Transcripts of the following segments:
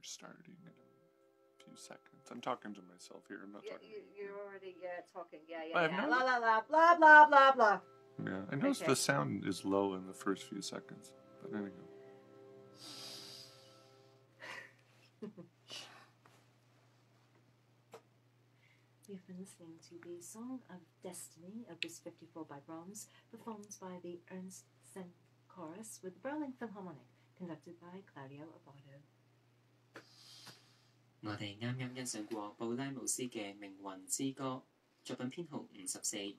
starting in a few seconds. I'm talking to myself here. I'm not talking to you. You're already talking. Yeah. Blah, blah, blah, blah, blah. Yeah, I noticed the sound is low in the first few seconds. But anyway. You've been listening to the Song of Destiny, Opus 54 by Brahms, performed by the Unsane Chorus with the Berlin Philharmonic, conducted by Claudio Abbado. 我哋啱啱欣賞過布拉姆斯嘅《命運之歌》，作品編號54，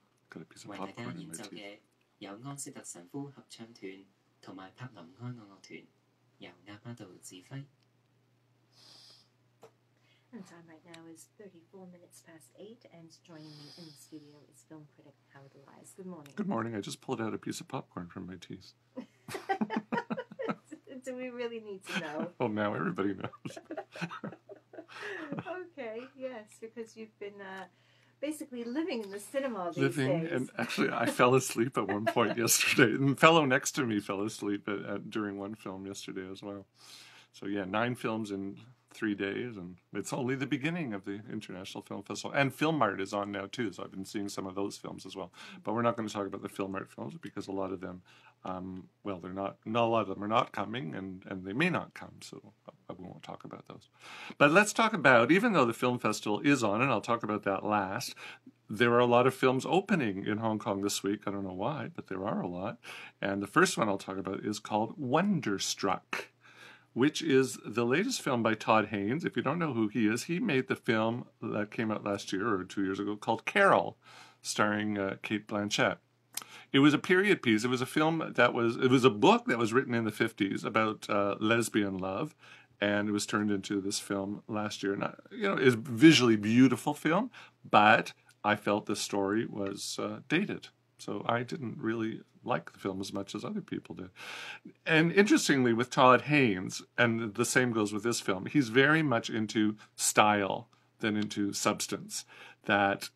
為大家演奏嘅有安息特神父合唱團同埋柏林愛樂樂團，由阿巴道指揮。And the time right now is 34 minutes past 8, and joining me in the studio is film critic Howard Elias. Good morning. Good morning. I just pulled out a piece of popcorn from my teeth. Do we really need to know? Well, now everybody knows. Okay, yes, because you've been basically living in the cinema these days. And actually I fell asleep at one point yesterday. And the fellow next to me fell asleep during one film yesterday as well. So yeah, 9 films in 3 days, and it's only the beginning of the International Film Festival. And Film Art is on now too, so I've been seeing some of those films as well. But we're not going to talk about the Film Art films because a lot of them, they're not a lot of them are not coming, and they may not come, so we won't talk about those. But let's talk about, even though the film festival is on, and I'll talk about that last, there are a lot of films opening in Hong Kong this week. I don't know why, but there are a lot. And the first one I'll talk about is called Wonderstruck, which is the latest film by Todd Haynes. If you don't know who he is, he made the film that came out last year or 2 years ago called Carol, starring Cate Blanchett. It was a period piece. It was a film it was a book that was written in the 50s about lesbian love, and it was turned into this film last year. And it's a visually beautiful film, but I felt the story was dated. So I didn't really like the film as much as other people did. And interestingly, with Todd Haynes, and the same goes with this film, he's very much into style than into substance. That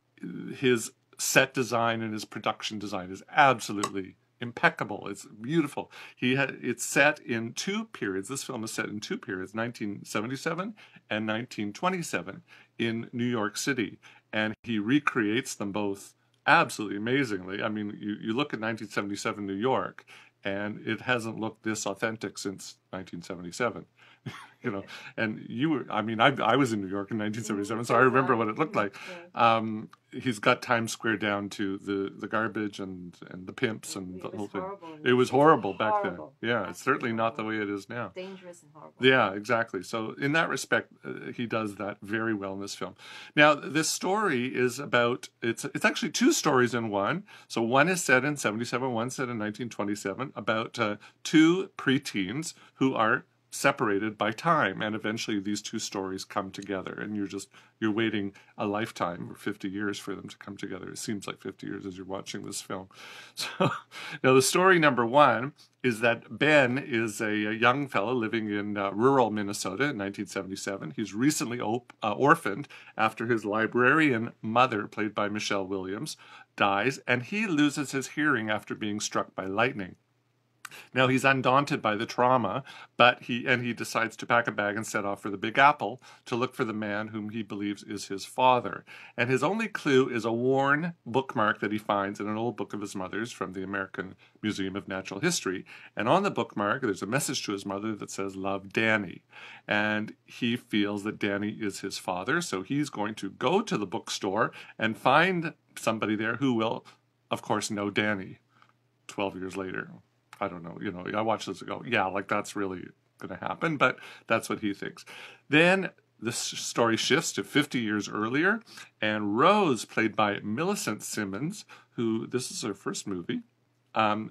his set design and his production design is absolutely impeccable. It's beautiful. It's set in 2 periods. This film is set in 2 periods, 1977 and 1927 in New York City. And he recreates them both absolutely amazingly. I mean, you look at 1977 New York, and it hasn't looked this authentic since 1977. And I was in New York in 1977, so I remember what it looked like. He's got Times Square down to the garbage and the pimps and the whole thing. It was horrible back then. Yeah, it's certainly not the way it is now. Dangerous and horrible. Yeah, exactly. So in that respect, he does that very well in this film. Now, this story is about, it's actually 2 stories in one. So one is set in 77, one set in 1927, about 2 preteens who are separated by time, and eventually these 2 stories come together, and you're waiting a lifetime or 50 years for them to come together. It seems like 50 years as you're watching this film. So now the story number 1 is that Ben is a young fellow living in rural Minnesota in 1977. He's recently orphaned after his librarian mother, played by Michelle Williams, dies, and he loses his hearing after being struck by lightning. Now, he's undaunted by the trauma, but he decides to pack a bag and set off for the Big Apple to look for the man whom he believes is his father. And his only clue is a worn bookmark that he finds in an old book of his mother's from the American Museum of Natural History. And on the bookmark, there's a message to his mother that says, "Love, Danny." And he feels that Danny is his father, so he's going to go to the bookstore and find somebody there who will, of course, know Danny 12 years later. I don't know, I watch this and go, yeah, like that's really going to happen, but that's what he thinks. Then the story shifts to 50 years earlier, and Rose, played by Millicent Simmons, who, this is her first movie,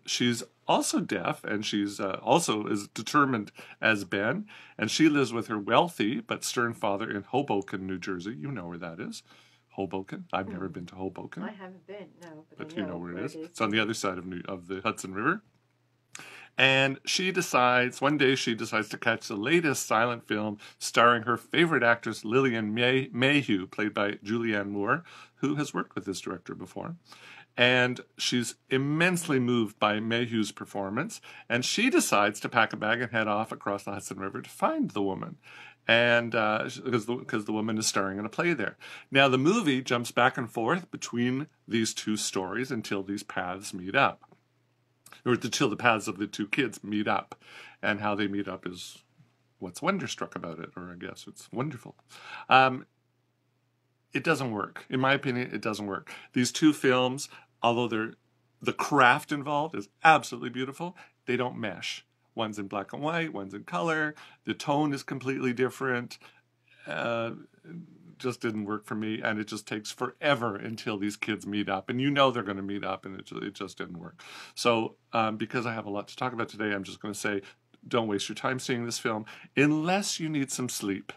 she's also deaf, and she's also as determined as Ben, and she lives with her wealthy but stern father in Hoboken, New Jersey. You know where that is. Hoboken. I've never been to Hoboken. I haven't been, no. But you know where it is. It's on the other side of the Hudson River. And one day she decides to catch the latest silent film starring her favorite actress, Lillian Mayhew, played by Julianne Moore, who has worked with this director before. and she's immensely moved by Mayhew's performance, and she decides to pack a bag and head off across the Hudson River to find the woman, and because the woman is starring in a play there. Now, the movie jumps back and forth between these two stories until these paths meet up, or until the paths of the two kids meet up, and how they meet up is what's Wonderstruck about it, or I guess it's wonderful. It doesn't work. In my opinion, it doesn't work. These two films, although the craft involved is absolutely beautiful, they don't mesh. One's in black and white, one's in color. The tone is completely different. Just didn't work for me, and it just takes forever until these kids meet up. And you know they're going to meet up, and it just didn't work. So because I have a lot to talk about today, I'm just going to say, don't waste your time seeing this film. Unless you need some sleep,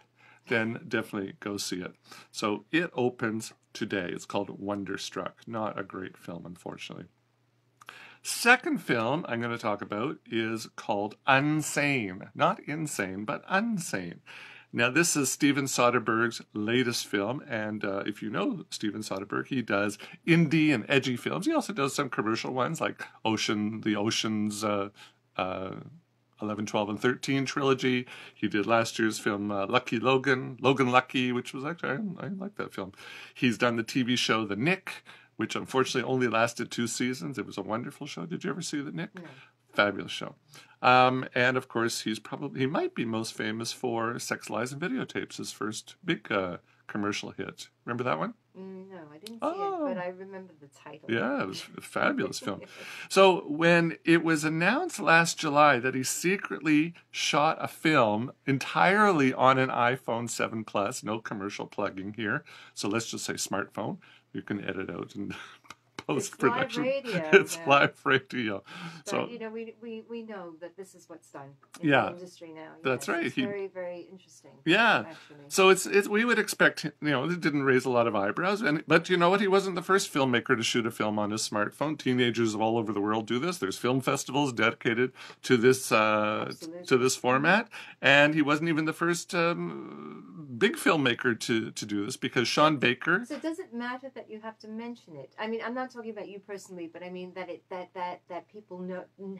then definitely go see it. So it opens today. It's called Wonderstruck. Not a great film, unfortunately. Second film I'm going to talk about is called Unsane. Not insane, but Unsane. Now, this is Steven Soderbergh's latest film, and if you know Steven Soderbergh, he does indie and edgy films. He also does some commercial ones like the Ocean's 11, 12, and 13 trilogy. He did last year's film Logan Lucky, which was actually, I like that film. He's done the TV show The Nick, which unfortunately only lasted 2 seasons. It was a wonderful show. Did you ever see The Nick? No. Fabulous show. And of course, he might be most famous for Sex, Lies, and Videotapes, his first big commercial hit. Remember that one? No, I didn't see it, but I remember the title. Yeah, it was a fabulous film. So when it was announced last July that he secretly shot a film entirely on an iPhone 7 Plus, no commercial plugging here, so let's just say smartphone, you can edit out and post-production. It's live radio. But, so we know that this is what's done in the industry now. That's right. It's very, very interesting. Yeah. Actually. So it's we would expect, it didn't raise a lot of eyebrows. But you know what? He wasn't the first filmmaker to shoot a film on his smartphone. Teenagers all over the world do this. There's film festivals dedicated to this format. And he wasn't even the first big filmmaker to do this, because Sean Baker. So does it matter that you have to mention it? I mean, I'm not talking about you personally, but I mean that people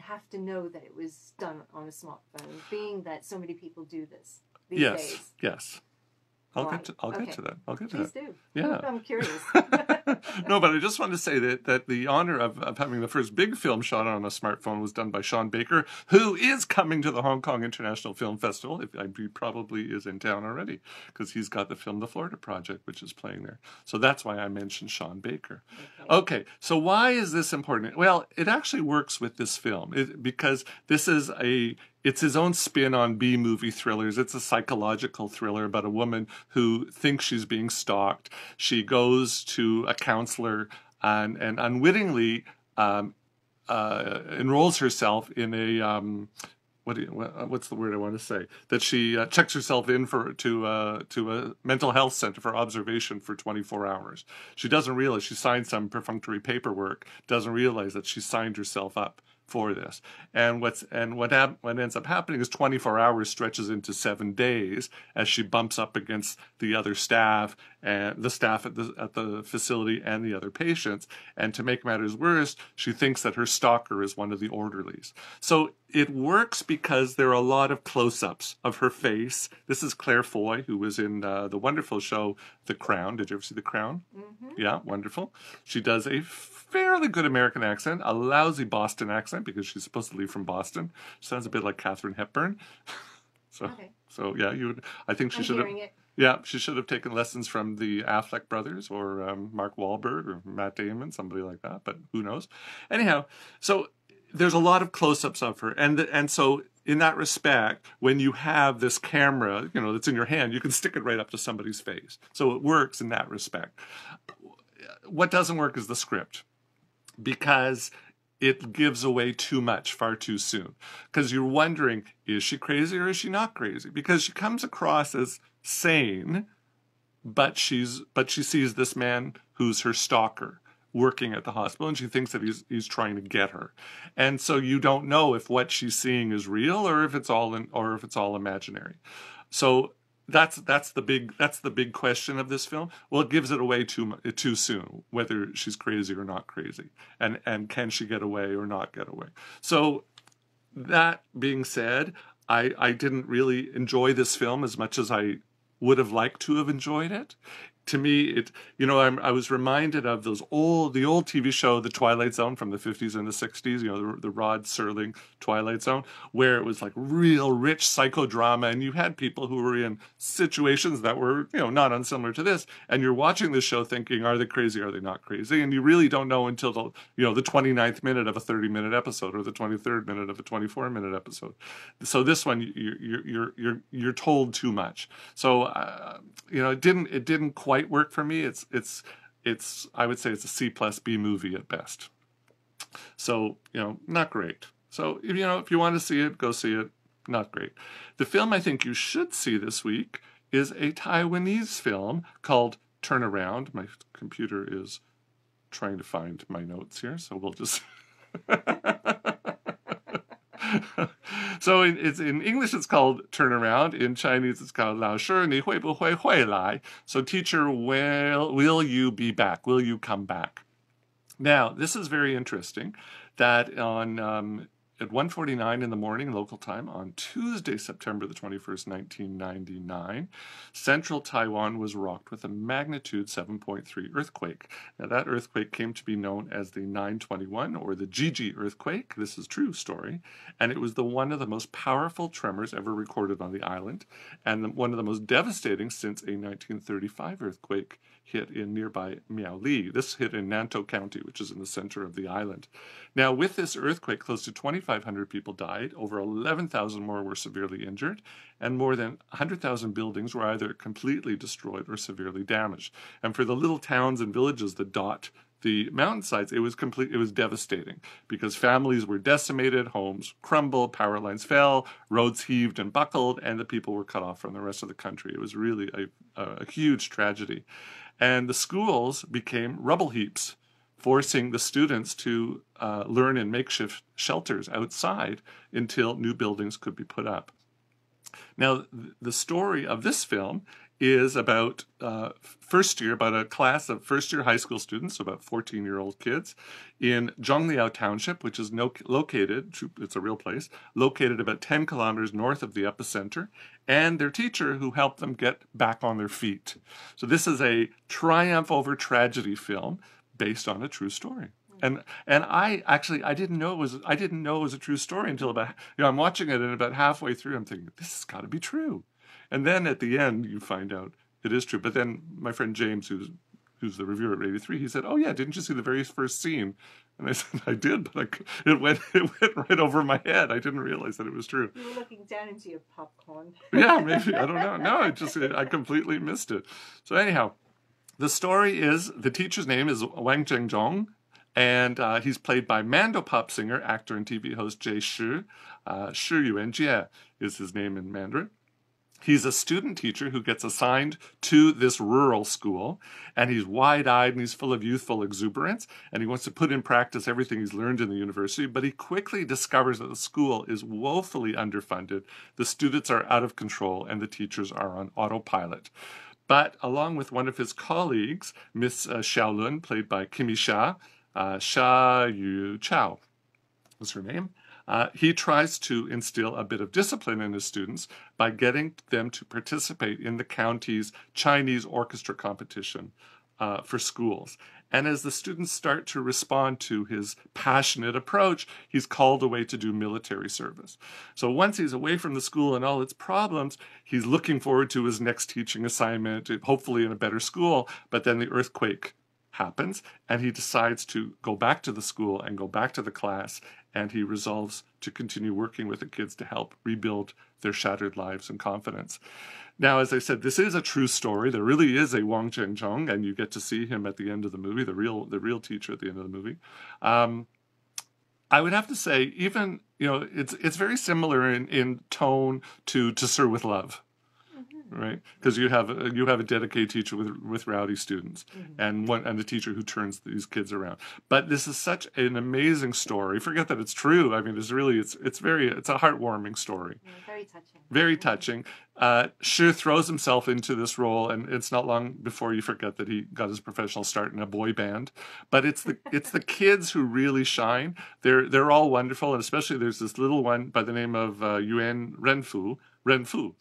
have to know that it was done on a smartphone, being that so many people do this these days. Yes. I'll get to that. Please do. Yeah. I'm curious. No, but I just wanted to say that the honor of having the first big film shot on a smartphone was done by Sean Baker, who is coming to the Hong Kong International Film Festival. He probably is in town already, because he's got the film The Florida Project, which is playing there. So that's why I mentioned Sean Baker. Okay, so why is this important? Well, it actually works with this film, because this is it's his own spin on B-movie thrillers. It's a psychological thriller about a woman who thinks she's being stalked. She goes to a counselor and unwittingly enrolls herself in a what's the word I want to say? That she checks herself in to a mental health center for observation for 24 hours. She doesn't realize she signed some perfunctory paperwork. Doesn't realize that she signed herself up for this, and what ends up happening is 24 hours stretches into 7 days as she bumps up against the other staff and the staff at the facility and the other patients. And to make matters worse, she thinks that her stalker is one of the orderlies. So it works because there are a lot of close-ups of her face. This is Claire Foy, who was in the wonderful show The Crown. Did you ever see The Crown? Mm-hmm. Yeah, wonderful. She does a fairly good American accent, a lousy Boston accent, because she's supposedly from Boston. She sounds a bit like Katharine Hepburn. So yeah, I think she should have. Yeah, she should have taken lessons from the Affleck brothers, or Mark Wahlberg, or Matt Damon, somebody like that. But who knows? Anyhow, so there's a lot of close-ups of her, and so in that respect, when you have this camera, that's in your hand, you can stick it right up to somebody's face. So it works in that respect. What doesn't work is the script, because it gives away too much far too soon. Because you're wondering, is she crazy or is she not crazy? Because she comes across as sane, but she sees this man who's her stalker working at the hospital, and she thinks that he's trying to get her. And so you don't know if what she's seeing is real or if it's all imaginary. So that's the big question of this film. Well, it gives it away too soon, whether she's crazy or not crazy, and can she get away or not get away. So that being said, I didn't really enjoy this film as much as I would have liked to have enjoyed it. To me, I was reminded of the old TV show, The Twilight Zone, from the 50s and the 60s, the Rod Serling Twilight Zone, where it was like real rich psychodrama, and you had people who were in situations that were, not unsimilar to this, and you're watching this show thinking, are they crazy, are they not crazy? And you really don't know until the 29th minute of a 30-minute episode, or the 23rd minute of a 24-minute episode. So this one, you're told too much. So, it didn't quite work for me. It's I would say it's a C+B movie at best. So, not great. So, if you want to see it, go see it. Not great. The film I think you should see this week is a Taiwanese film called Turn Around. My computer is trying to find my notes here, so we'll just... So in English it's called Turn Around. In Chinese it's called 老师你会不会回来? So teacher, will you be back? Will you come back? Now, this is very interesting that at 1:49 in the morning local time on Tuesday, September the 21st, 1999, central Taiwan was rocked with a magnitude 7.3 earthquake. Now, that earthquake came to be known as the 921 or the Gigi earthquake. This is a true story. And it was one of the most powerful tremors ever recorded on the island, and one of the most devastating since a 1935 earthquake hit in nearby Miaoli. This hit in Nantou County, which is in the center of the island. Now, with this earthquake, close to 2,500 people died, over 11,000 more were severely injured, and more than 100,000 buildings were either completely destroyed or severely damaged. And for the little towns and villages that dot the mountainsides, it was devastating because families were decimated, homes crumbled, power lines fell, roads heaved and buckled, and the people were cut off from the rest of the country. It was really a huge tragedy. And the schools became rubble heaps, forcing the students to learn in makeshift shelters outside until new buildings could be put up. Now, the story of this film is about about a class of first-year high school students, about 14-year-old kids, in Zhongliao Township, which is located, it's a real place, located about 10 kilometers north of the epicenter, and their teacher who helped them get back on their feet. So this is a triumph over tragedy film based on a true story. And I didn't know it was a true story until about, I'm watching it, and about halfway through I'm thinking, this has got to be true. And then at the end you find out it is true. But then my friend James, who's the reviewer at 83, he said, "Oh yeah, didn't you see the very first scene?" And I said, "I did, but it went right over my head. I didn't realize that it was true." You were looking down into your popcorn. Yeah, maybe, I don't know. No, I completely missed it. So anyhow, the story is, the teacher's name is Wang Zhengjong, and he's played by Mandopop singer, actor, and TV host Jay Shi. Shi Yuanjie is his name in Mandarin. He's a student teacher who gets assigned to this rural school, and he's wide-eyed and he's full of youthful exuberance, and he wants to put in practice everything he's learned in the university, but he quickly discovers that the school is woefully underfunded, the students are out of control, and the teachers are on autopilot. But along with one of his colleagues, Miss Xiaolun, played by Kimi Xia, Xia Yu Chao was her name, he tries to instill a bit of discipline in his students by getting them to participate in the county's Chinese orchestra competition for schools. And as the students start to respond to his passionate approach, he's called away to do military service. So once he's away from the school and all its problems, he's looking forward to his next teaching assignment, hopefully in a better school, but then the earthquake happens, and he decides to go back to the school and go back to the class, and he resolves to continue working with the kids to help rebuild their shattered lives and confidence. Now, as I said, this is a true story. There really is a Wang Zhengjong, and you get to see him at the end of the movie, the real teacher at the end of the movie. I would have to say, even, it's very similar in tone to Sir with Love. right? Because you have a dedicated teacher with rowdy students, and a teacher who turns these kids around. But this is such an amazing story. Forget that it's true. I mean, it's a heartwarming story. Yeah, very touching. Very touching. Sure throws himself into this role, and it's not long before you forget that he got his professional start in a boy band. But it's the kids who really shine. They're all wonderful, and especially there's this little one by the name of Yuan Renfu.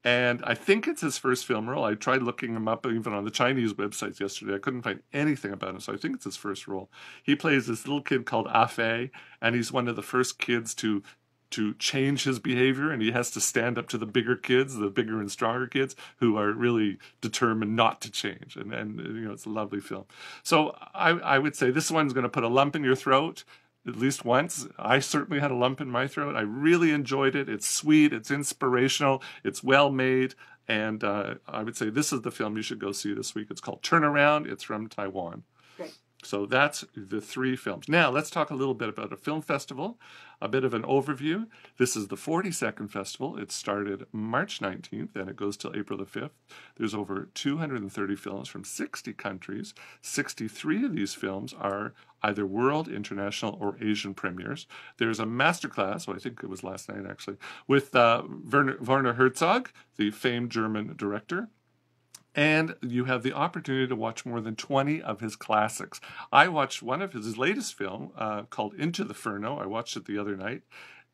And I think it's his first film role. I tried looking him up even on the Chinese websites yesterday. I couldn't find anything about him, so I think it's his first role. He plays this little kid called Afei, and he's one of the first kids to change his behavior, and he has to stand up to the bigger kids, the bigger and stronger kids, who are really determined not to change. And it's a lovely film. So I would say this one's going to put a lump in your throat at least once. I certainly had a lump in my throat. I really enjoyed it. It's sweet. It's inspirational. It's well made. And I would say this is the film you should go see this week. It's called Turnaround. It's from Taiwan. Great. So that's the 3 films. Now, let's talk a little bit about a film festival, a bit of an overview. This is the 42nd festival. It started March 19th, and it goes till April the 5th. There's over 230 films from 60 countries. 63 of these films are either world, international, or Asian premieres. There's a masterclass, I think it was last night actually, with Werner Herzog, the famed German director. And you have the opportunity to watch more than 20 of his classics. I watched one of his latest film called Into the Inferno. I watched it the other night.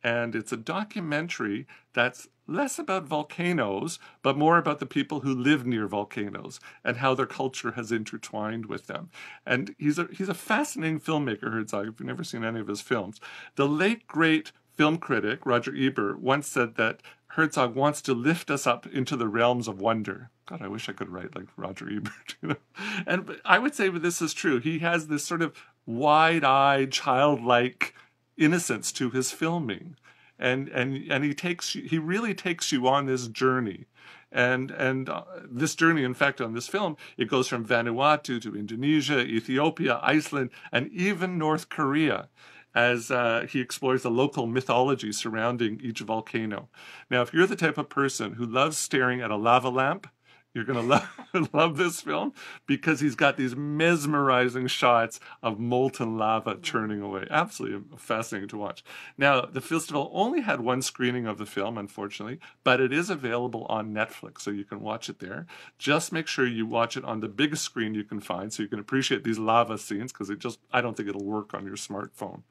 And it's a documentary that's less about volcanoes, but more about the people who live near volcanoes and how their culture has intertwined with them. And he's a fascinating filmmaker, Herzog, if you've never seen any of his films. The late, great film critic, Roger Ebert, once said that Herzog wants to lift us up into the realms of wonder. God, I wish I could write like Roger Ebert. And I would say this is true. He has this sort of wide-eyed, childlike innocence to his filming, and he really takes you on this journey. And this journey, in fact, on this film, it goes from Vanuatu to Indonesia, Ethiopia, Iceland, and even North Korea, as he explores the local mythology surrounding each volcano. Now, if you're the type of person who loves staring at a lava lamp, you're going to love this film, because he's got these mesmerizing shots of molten lava churning away. Absolutely fascinating to watch. Now, the festival only had one screening of the film, unfortunately, but it is available on Netflix, so you can watch it there. Just make sure you watch it on the biggest screen you can find so you can appreciate these lava scenes, because I don't think it'll work on your smartphone.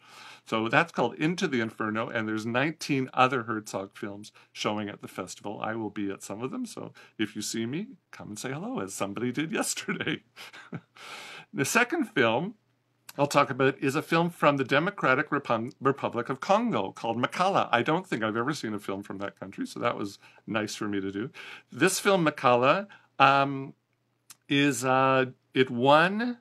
So that's called Into the Inferno, and there's 19 other Herzog films showing at the festival. I will be at some of them, so if you see me, come and say hello, as somebody did yesterday. The second film I'll talk about is a film from the Democratic Republic of Congo called Makala. I don't think I've ever seen a film from that country, so that was nice for me to do. This film, Makala, it won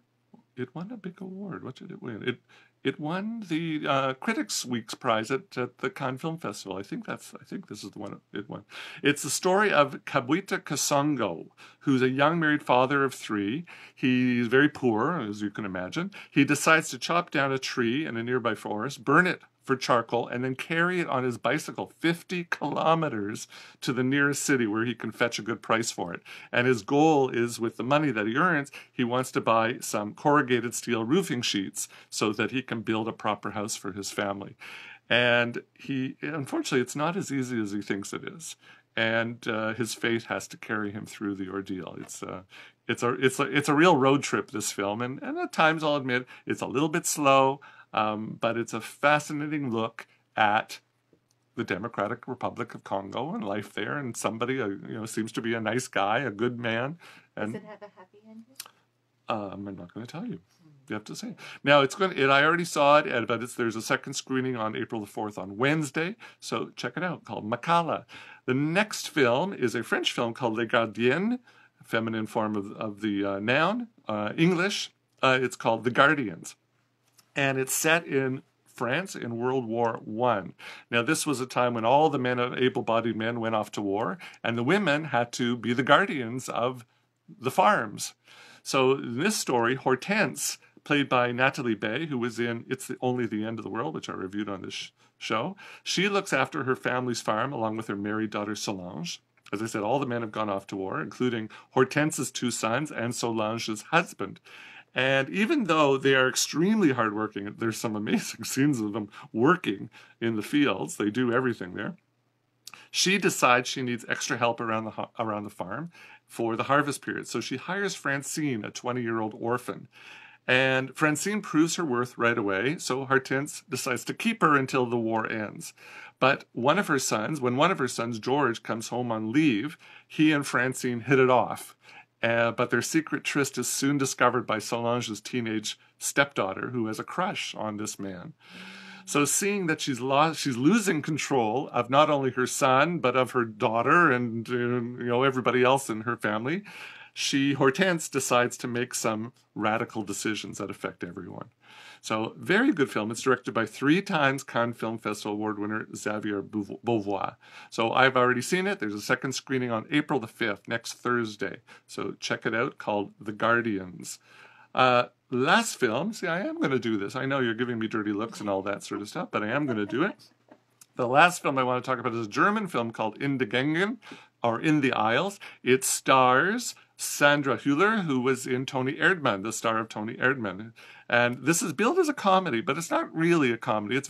a big award. What did it win? It won the Critics' Week's prize at the Cannes Film Festival. I think this is the one it won. It's the story of Kabwita Kasongo, who's a young married father of 3. He's very poor, as you can imagine. He decides to chop down a tree in a nearby forest, burn it for charcoal, and then carry it on his bicycle 50 kilometers to the nearest city where he can fetch a good price for it. And his goal is, with the money that he earns, he wants to buy some corrugated steel roofing sheets so that he can build a proper house for his family. And unfortunately, it's not as easy as he thinks it is. And his fate has to carry him through the ordeal. It's a real road trip, this film, and at times, I'll admit, it's a little bit slow. But it's a fascinating look at the Democratic Republic of Congo and life there, and somebody seems to be a nice guy, a good man. And does it have a happy ending? I'm not going to tell you. You have to say. Now I already saw it, but there's a second screening on April the 4th on Wednesday. So check it out, called Makala. The next film is a French film called Les Gardiens, feminine form of the noun. English, it's called The Guardians. And it's set in France in World War I. Now, this was a time when all the men, able-bodied men, went off to war, and the women had to be the guardians of the farms. So in this story, Hortense, played by Nathalie Baye, who was in Only the End of the World, which I reviewed on this show, she looks after her family's farm along with her married daughter Solange. As I said, all the men have gone off to war, including Hortense's 2 sons and Solange's husband. And even though they are extremely hardworking, there's some amazing scenes of them working in the fields. They do everything there. She decides she needs extra help around the farm for the harvest period. So she hires Francine, a 20-year-old orphan. And Francine proves her worth right away, so Hortense decides to keep her until the war ends. But when one of her sons, George, comes home on leave, he and Francine hit it off. But their secret tryst is soon discovered by Solange's teenage stepdaughter, who has a crush on this man. So seeing that she's losing control of not only her son, but of her daughter and everybody else in her family, Hortense decides to make some radical decisions that affect everyone. So very good film. It's directed by 3 times Cannes Film Festival Award winner Xavier Beauvois. So I've already seen it. There's a second screening on April the 5th, next Thursday. So check it out, called The Guardians. Last film, see, I am going to do this. I know you're giving me dirty looks and all that sort of stuff, but I am going to do it. The last film I want to talk about is a German film called In the Gängen, or In the Aisles. It stars Sandra Hüller, who was in Toni Erdmann, the star of Toni Erdmann. And this is billed as a comedy, but it's not really a comedy. It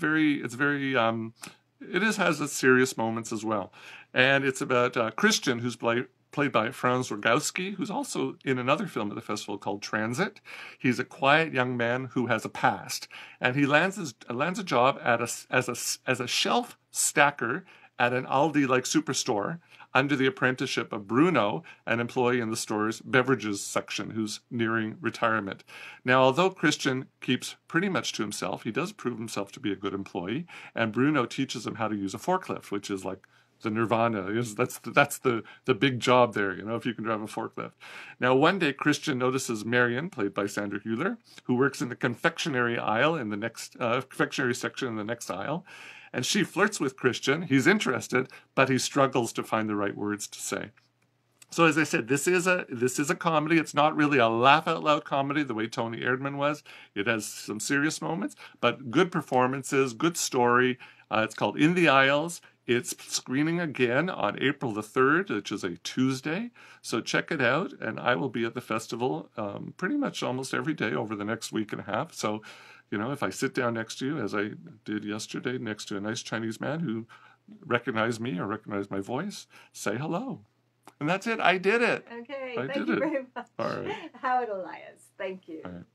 has its serious moments as well. And it's about Christian, who's played by Franz Rogowski, who's also in another film at the festival called Transit. He's a quiet young man who has a past, and he lands a job as a shelf stacker at an Aldi-like superstore under the apprenticeship of Bruno, an employee in the store's beverages section who's nearing retirement. Now, although Christian keeps pretty much to himself, he does prove himself to be a good employee, and Bruno teaches him how to use a forklift, which is like the nirvana. That's the big job there, if you can drive a forklift. Now, one day, Christian notices Marion, played by Sandra Hüller, who works in the confectionery aisle in the next confectionery section in the next aisle, and she flirts with Christian. He's interested, but he struggles to find the right words to say. So, as I said, this is a comedy. It's not really a laugh-out-loud comedy the way Toni Erdmann was. It has some serious moments, but good performances, good story. It's called In the Aisles. It's screening again on April the 3rd, which is a Tuesday. So check it out, and I will be at the festival pretty much almost every day over the next week and a half. So, if I sit down next to you, as I did yesterday, next to a nice Chinese man who recognized me or recognized my voice, say hello. And that's it. I did it. Okay, thank you very much. All right. Howard Elias, thank you. All right.